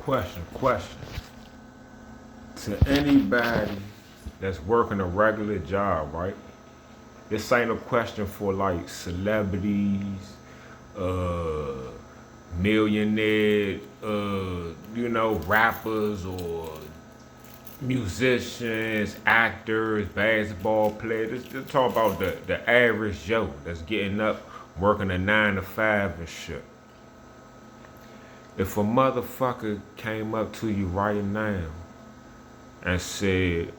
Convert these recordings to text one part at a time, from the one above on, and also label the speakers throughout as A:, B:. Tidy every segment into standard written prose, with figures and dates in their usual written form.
A: Question. To anybody that's working a regular job, right? This ain't a question for like celebrities, uh, millionaire, rappers or musicians, actors, basketball players. Just talk about the average Joe that's getting up, working a 9 to 5 and shit. If a motherfucker came up to you right now and said,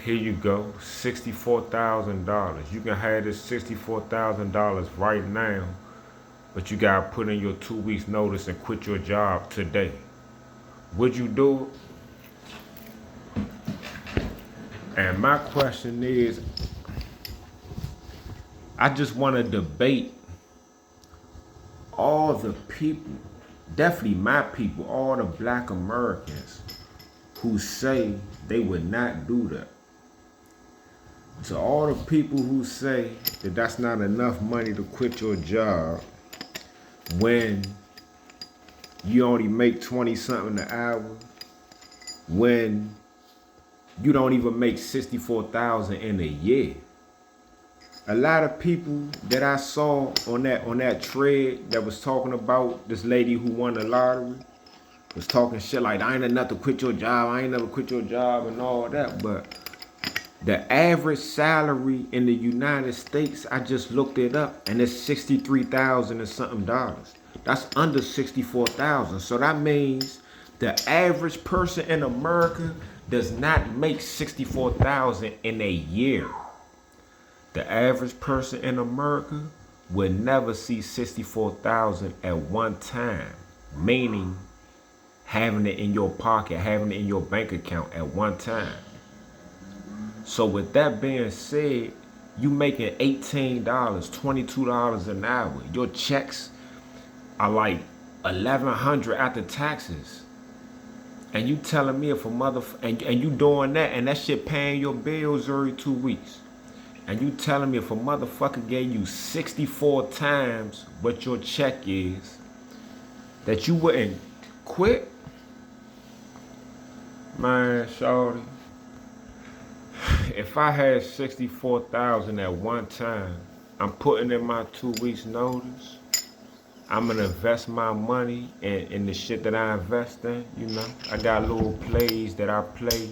A: here you go, $64,000. You can have this $64,000 right now, but you gotta put in your 2 weeks notice and quit your job today. Would you do it? And my question is, I just want to debate all the people, definitely my people, all the black Americans who say they would not do that. To all the people who say that that's not enough money to quit your job when you only make 20 something an hour, when you don't even make 64,000 in a year. A lot of people that I saw on that thread that was talking about this lady who won the lottery was talking shit like, I ain't enough to quit your job, I ain't never quit your job and all that. But the average salary in the United States, I just looked it up, and it's 63,000 and something dollars. That's under 64,000. So that means the average person in America does not make 64,000 in a year. The average person in America would never see 64,000 at one time, meaning having it in your pocket, having it in your bank account at one time. So with that being said, you making $18, $22 an hour. Your checks are like $1,100 after taxes. And you telling me if a and you doing that, and that shit paying your bills every 2 weeks. And you telling me if a motherfucker gave you 64 times what your check is, that you wouldn't quit? Man, shorty, if I had 64,000 at one time, I'm putting in my 2 weeks notice. I'm gonna invest my money in the shit that I invest in, you know. I got little plays that I play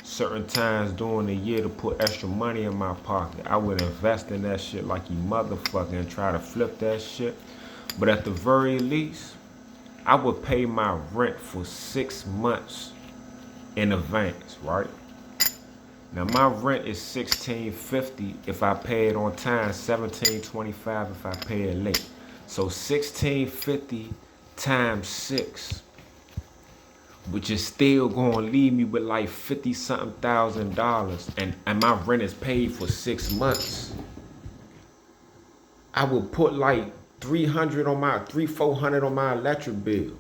A: certain times during the year to put extra money in my pocket. I would invest in that shit like you motherfucker and try to flip that shit. But at the very least, I would pay my rent for 6 months in advance, right? Now my rent is $16.50 if I pay it on time, $17.25 if I pay it late. So $16.50 times 6, which is still gonna leave me with like 50 something thousand dollars, and my rent is paid for 6 months. I will put like 400 on my electric bill.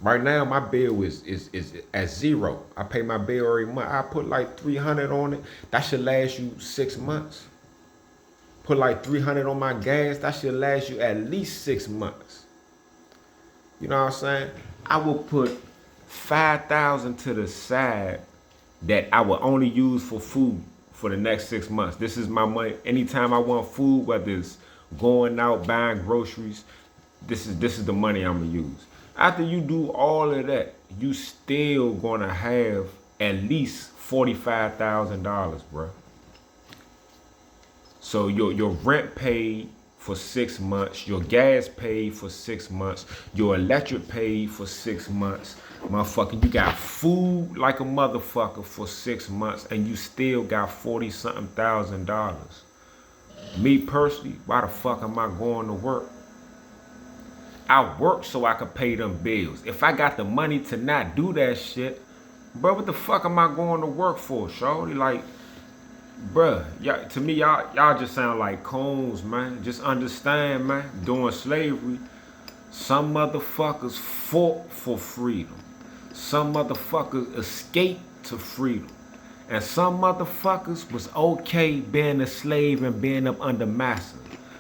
A: Right now my bill is at zero. I pay my bill every month. I put like 300 on it. That should last you 6 months. Put like 300 on my gas. That should last you at least 6 months. You know what I'm saying? I will put 5,000 to the side that I will only use for food for the next 6 months. This is my money. Anytime I want food, whether it's going out, buying groceries, this is the money I'm gonna use. After you do all of that, you still gonna have at least $45,000, bro. So your rent paid for 6 months, your gas paid for 6 months, your electric paid for 6 months. Motherfucker, you got food like a motherfucker for 6 months, and you still got 40 something thousand dollars. Me personally, why the fuck am I going to work? I work so I could pay them bills. If I got the money to not do that shit, bro, what the fuck am I going to work for, shorty? Like, bruh, y'all, to me, y'all just sound like coons, man. Just understand, man. During slavery, some motherfuckers fought for freedom. Some motherfuckers escaped to freedom. And some motherfuckers was okay being a slave and being up under master.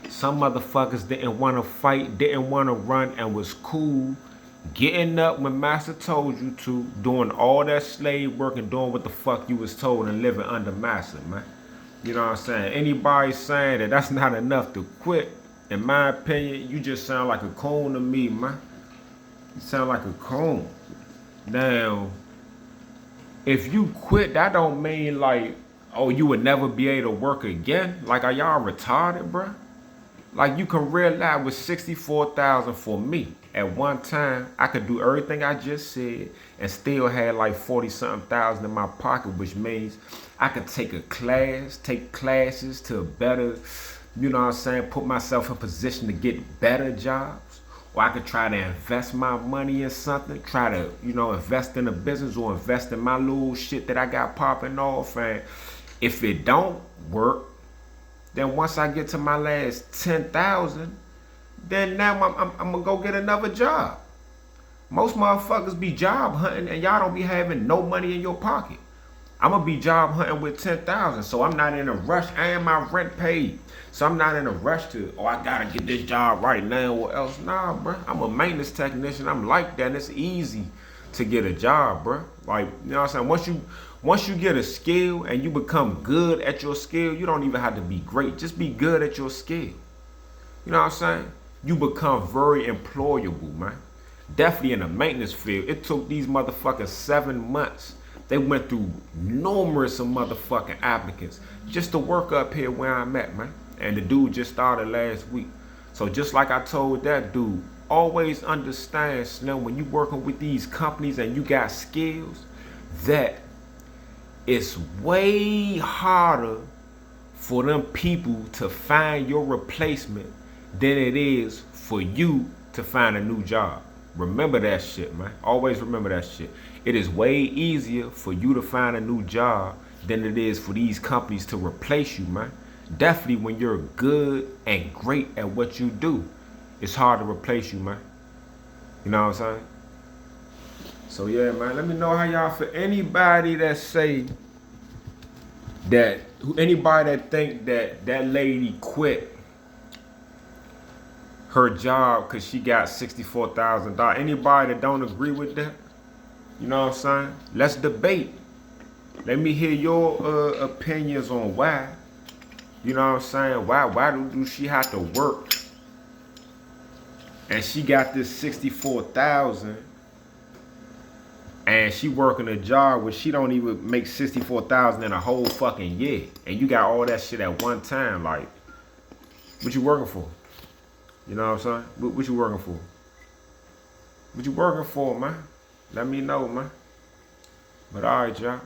A: Some motherfuckers didn't want to fight, didn't want to run, and was cool getting up when master told you to, doing all that slave work and doing what the fuck you was told and living under master, man. You know what I'm saying? Anybody saying that that's not enough to quit, in my opinion, you just sound like a coon to me, man. You sound like a coon. Now, if you quit, that don't mean like, oh, you would never be able to work again. Like, are y'all retarded, bruh? Like, you can realize with 64,000 for me, at one time, I could do everything I just said and still had like 40-something thousand in my pocket, which means I could take a class, take classes to better, you know what I'm saying, put myself in position to get better jobs. Or I could try to invest my money in something, try to, you know, invest in a business or invest in my little shit that I got popping off. And if it don't work, then once I get to my last 10,000, then now I'm gonna go get another job. Most motherfuckers be job hunting and y'all don't be having no money in your pocket. I'm gonna be job hunting with 10,000, so I'm not in a rush. And my rent paid, so I'm not in a rush to, oh, I gotta get this job right now or else. Nah, bro. I'm a maintenance technician. I'm like that. And it's easy to get a job, bro. Like, you know what I'm saying? Once you get a skill and you become good at your skill, you don't even have to be great. Just be good at your skill. You know what I'm saying? You become very employable, man. Definitely in the maintenance field. It took these motherfuckers 7 months. They went through numerous of motherfucking applicants just to work up here where I'm at, man. And the dude just started last week. So just like I told that dude, always understand, Slim, when you working with these companies and you got skills, that it's way harder for them people to find your replacement than it is for you to find a new job. Remember that shit, man. Always remember that shit. It is way easier for you to find a new job than it is for these companies to replace you, man. Definitely when you're good and great at what you do, it's hard to replace you, man. You know what I'm saying? So yeah, man, let me know how y'all feel. Anybody that say that, anybody that think that that lady quit her job because she got $64,000, anybody that don't agree with that, you know what I'm saying? Let's debate. Let me hear your opinions on why. You know what I'm saying? Why do she have to work? And she got this 64,000, and she working a job where she don't even make 64,000 in a whole fucking year, and you got all that shit at one time. Like, what you working for? You know what I'm saying? What you working for? What you working for, man? Let me know, man. But all right, y'all.